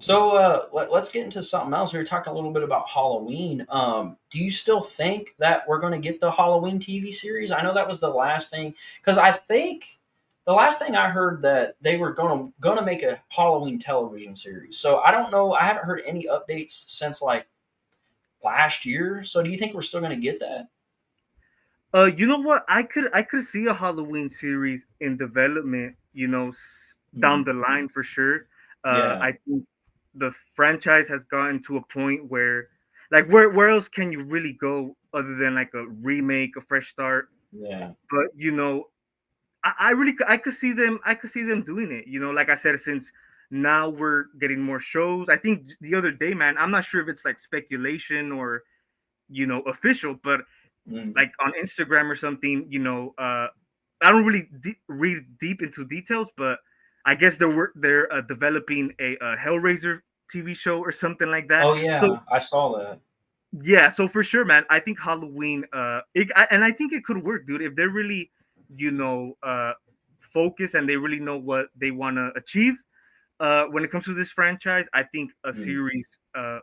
So let's get into something else. We were talking a little bit about Halloween. Do you still think that we're going to get the Halloween TV series? I know that was the last thing because I think the last thing I heard that they were going to make a Halloween television series. So I don't know. I haven't heard any updates since like last year. So do you think we're still going to get that? You know what? I could see a Halloween series in development. Down Hmm. the line for sure. Yeah. I think the franchise has gotten to a point where, like, where else can you really go other than like a remake, a fresh start? Yeah. But I could see them doing it. Like I said, since now we're getting more shows. I think the other day, man, I'm not sure if it's like speculation or official, but Mm. like on Instagram or something, I don't really read deep into details, but I guess they're developing a Hellraiser TV show or something like that. Oh So yeah, I saw that. yeah, so for sure, man, I think Halloween, and I think it could work, dude, if they're really, you know, uh, focused and they really know what they want to achieve. When it comes to this franchise, I think a Mm. series, it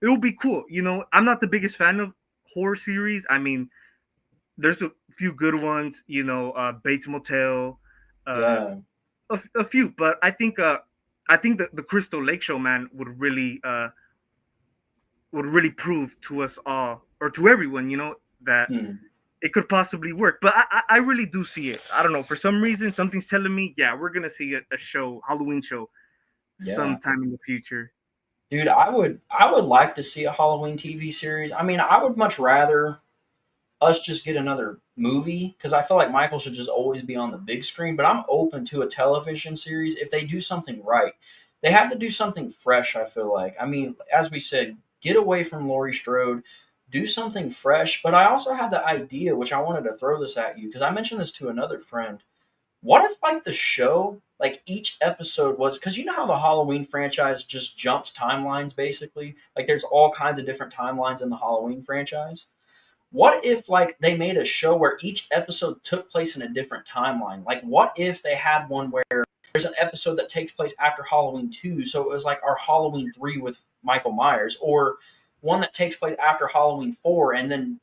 will be cool. I'm not the biggest fan of horror series. I mean, there's a few good ones, Bates Motel, uh, Yeah. a few, but I think that the Crystal Lake show, man, would really prove to us all or to everyone, that Mm. it could possibly work. But I really do see it. I don't know, for some reason, something's telling me, yeah, we're gonna see a show, Halloween show, Yeah. sometime in the future. Dude, I would like to see a Halloween TV series. I mean, I would much rather us just get another movie because I feel like Michael should just always be on the big screen, but I'm open to a television series if they do something right. They have to do something fresh, I feel like. I mean, as we said, get away from Laurie Strode, do something fresh, but I also had the idea which I wanted to throw this at you because I mentioned this to another friend. What if like the show, like each episode was because you know how the Halloween franchise just jumps timelines basically? Like there's all kinds of different timelines in the Halloween franchise. What if like they made a show where each episode took place in a different timeline? Like what if they had one where there's an episode that takes place after Halloween 2, so it was like our Halloween 3 with Michael Myers, or one that takes place after Halloween 4 and then,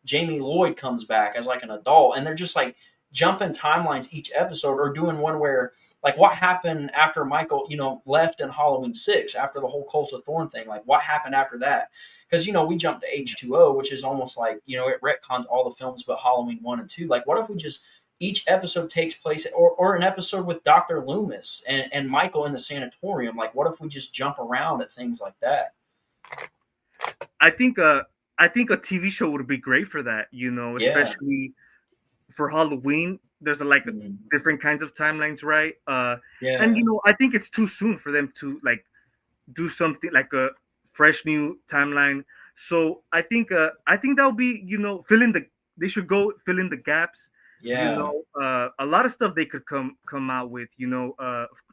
Jamie Lloyd comes back as like an adult and they're just like jumping timelines each episode or doing one where like what happened after Michael, left in Halloween 6 after the whole Cult of Thorn thing? Like what happened after that? Because we jumped to H2O, which is almost like it retcons all the films but Halloween 1 and 2. Like what if we just each episode takes place or an episode with Dr. Loomis and Michael in the sanatorium? Like what if we just jump around at things like that? I think I think a TV show would be great for that, Yeah. especially for Halloween. There's like Mhm. different kinds of timelines, right? And Yeah. I think it's too soon for them to like do something like a fresh new timeline. So I think that'll be, fill in the they should go fill in the gaps. Yeah. A lot of stuff they could come out with,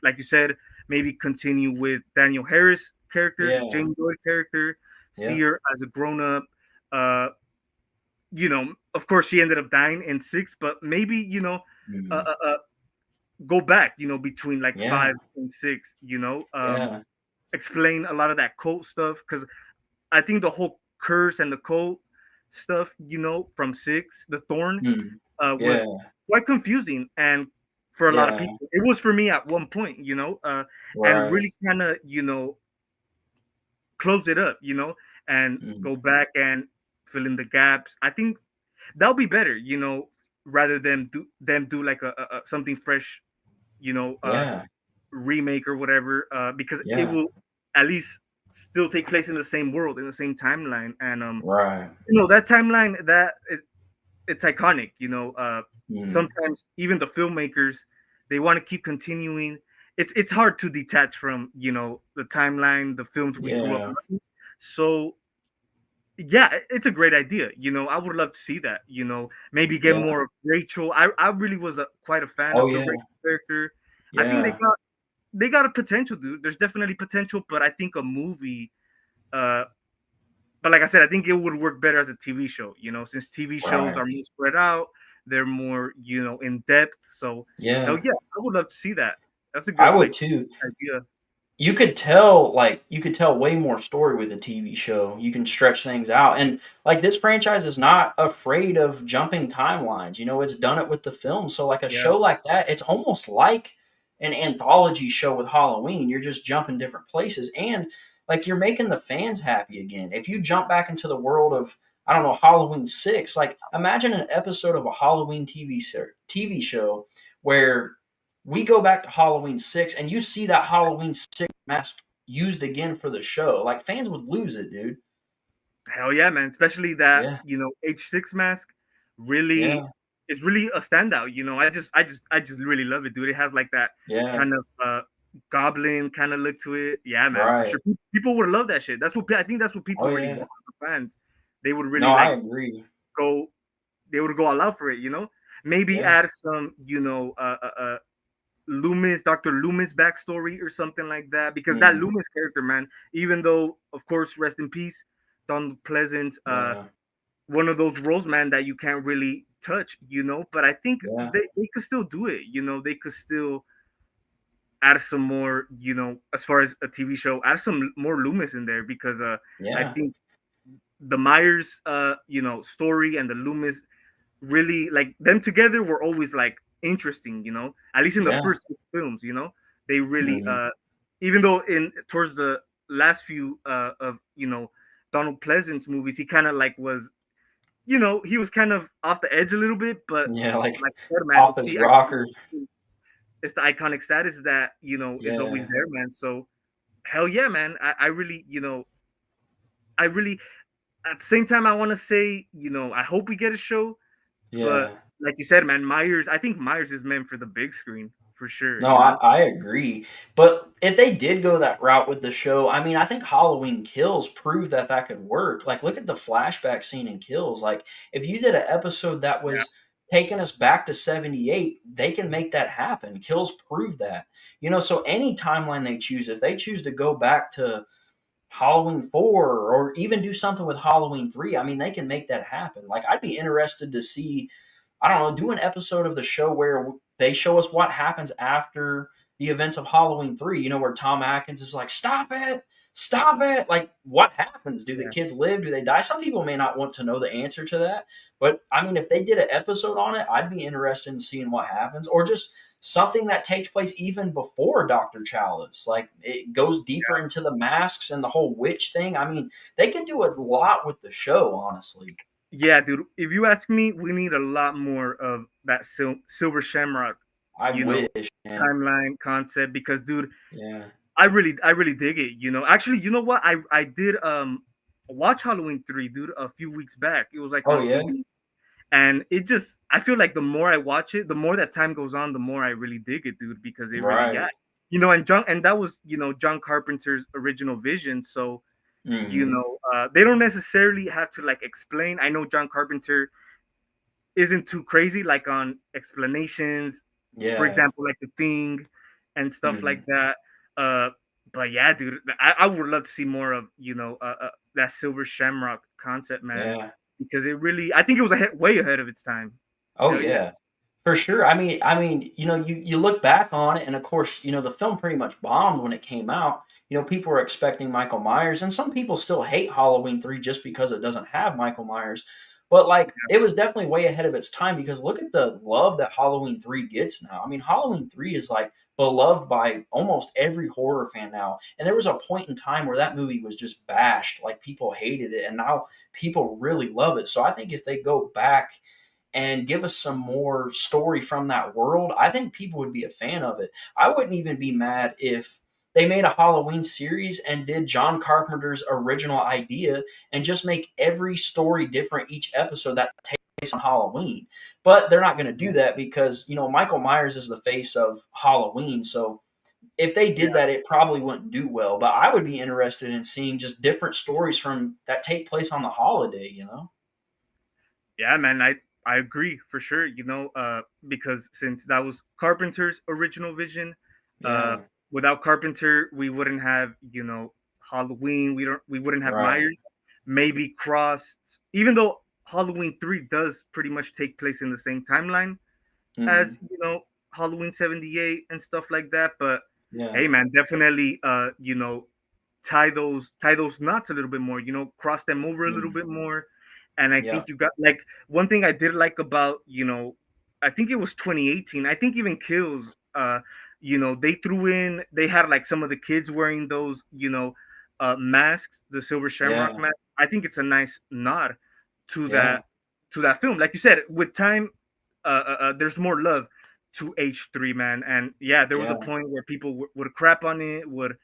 like you said, maybe continue with Daniel Harris character, Yeah. Jamie Lloyd character, see Yeah. her as a grown up. Uh, of course she ended up dying in six, but maybe, uh, Mhm. uh, uh, go back, between like Yeah. five and six, Yeah. explain a lot of that cult stuff, because I think the whole curse and the cult stuff, from six, the thorn, Mhm. was Yeah. quite confusing, and for a lot of Yeah. people, it was for me at one point, and Right. really kind of, close it up, and Mhm. go back and fill in the gaps. I think that'll be better, rather than do like a something fresh, you know, uh, Yeah. remake or whatever, because it Yeah. will at least still take place in the same world, in the same timeline, and Right. that timeline, it's iconic. Mhm. Sometimes even the filmmakers, they want to keep continuing. It's hard to detach from, the timeline, the films we grew up Yeah. loving. So yeah, it's a great idea. I would love to see that. Maybe get Yeah. more of Rachel. I really was quite a fan Oh of the yeah. Rachel character. I think Yeah. they got a potential, dude. There's definitely potential, but I think a movie. Uh, but like I said, I think it would work better as a TV show. Since TV shows Right. are more spread out, they're more, in depth. So hell Yeah. yeah, I would love to see that. That's a I good would too. idea. you could tell way more story with a TV show. You can stretch things out. And like this franchise is not afraid of jumping timelines. You know, it's done it with the film. So like a Yeah, show like that, it's almost like an anthology show with Halloween. You're just jumping different places and like you're making the fans happy again. If you jump back into the world of I don't know, Halloween 6, like imagine an episode of a Halloween TV show where we go back to Halloween 6 and you see that Halloween 6 mask used again for the show. Like fans would lose it, dude. hell yeah, man. Especially that, Yeah. H6 mask really Yeah. is really a standout. I just really love it, dude. It has like that Yeah. kind of goblin kind of look to it. Yeah, man, for Right. sure. People would love that shit. I think that's what people Oh really yeah. want. The fans, they would No, really I like agree. go. They would go all out for it. Maybe Yeah. add some, Loomis, Dr. Loomis backstory or something like that. Because that Mhm. Loomis character, man, even though, of course, rest in peace, Don Pleasance, Yeah. one of those roles, man, that you can't really touch, But I think Yeah. they could still do it, They could still add some more, as far as a TV show, add some more Loomis in there because I Yeah. think the Myers, story and the Loomis really like them together were always like interesting, at least in the Yeah. first six films, they really Mhm. even though in towards the last few of Donald Pleasant's movies, he kind of like was, he was kind of off the edge a little bit, but Yeah, like like I said, man, off his rocker. it's the iconic status that is always Yeah. there, man. So hell yeah, man. I really, I really, at the same time, I want to say, I hope we get a show. But Yeah. like you said, man, I think Myers is meant for the big screen for sure, No, I agree. But if they did go that route with the show, I mean, I think Halloween Kills proved that that could work. Like, look at the flashback scene in Kills. Like, if you did an episode that Yeah, was taking us back to 78, they can make that happen. Kills proved that. You know, so any timeline they choose, if they choose to go back to Halloween 4 or even do something with Halloween 3, I mean, they can make that happen. Like, I'd be interested to see I don't know, do an episode of the show where they show us what happens after the events of Halloween 3, you know, where Tom Atkins is like, stop it, stop it. Like, what happens? Do the yeah, kids live? Do they die? Some people may not want to know the answer to that. But I mean, if they did an episode on it, I'd be interested in seeing what happens or just something that takes place even before Dr. Chalice. Like, it goes deeper into the masks and the whole witch thing. I mean, they can do a lot with the show, honestly. yeah, dude. If you ask me, we need a lot more of that Silver Shamrock, I you know, wish, man. timeline concept because, dude, Yeah. I really dig it. Actually, you know what? I did watch Halloween 3, dude, a few weeks back. It was like Oh, on yeah. TV. And it just, I feel like the more I watch it, the more that time goes on, the more I really dig it, dude, because it really, yeah, Right. and that was, John Carpenter's original vision. So, Mhm. they don't necessarily have to like explain. I know John Carpenter isn't too crazy like on explanations, for Yeah. example, like the thing and stuff like Mhm. that. Uh, but yeah, dude, I would love to see more of that Silver Shamrock concept, man, Yeah. because it really, I think it was way ahead of its time. Oh, Hell yeah. yeah. For sure. I mean, you know, you look back on it, and of course, you know, the film pretty much bombed when it came out. You know, people were expecting Michael Myers, and some people still hate Halloween 3 just because it doesn't have Michael Myers. But like, it was definitely way ahead of its time because look at the love that Halloween 3 gets now. I mean, Halloween 3 is like beloved by almost every horror fan now. And there was a point in time where that movie was just bashed, like people hated it, and now people really love it. So I think if they go back and give us some more story from that world, I think people would be a fan of it. I wouldn't even be mad if they made a Halloween series and did John Carpenter's original idea and just make every story different each episode that takes place on Halloween. But they're not going to do that because, you know, Michael Myers is the face of Halloween. So if they Yeah, did that, it probably wouldn't do well. But I would be interested in seeing just different stories from that take place on the holiday, you know? yeah, man, I agree for sure. Because since that was Carpenter's original vision, uh, Yeah. without Carpenter, we wouldn't have Halloween. We wouldn't have Right. Myers. Maybe crossed, even though Halloween 3 does pretty much take place in the same timeline as Hmm. Halloween 78 and stuff like that. But Yeah. hey man, definitely tie those knots a little bit more, cross them over a little Mm. bit more. And I Yeah. think you got like one thing I did like about, I think it was 2018. I think even Kills, they had like some of the kids wearing those, masks, the Silver Shamrock Yeah. mask. I think it's a nice nod to Yeah. that film. Like you said, with time, there's more love to H3, man. And yeah, there was a Yeah. point where people would crap on it, would,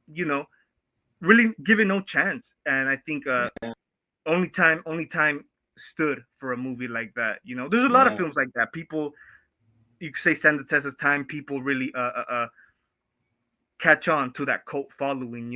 you know, really give it no chance. And I think Yeah. only time stood for a movie like that. There's a lot of Yeah. films like that. People, you could say, stand the test of time. People really catch on to that cult following.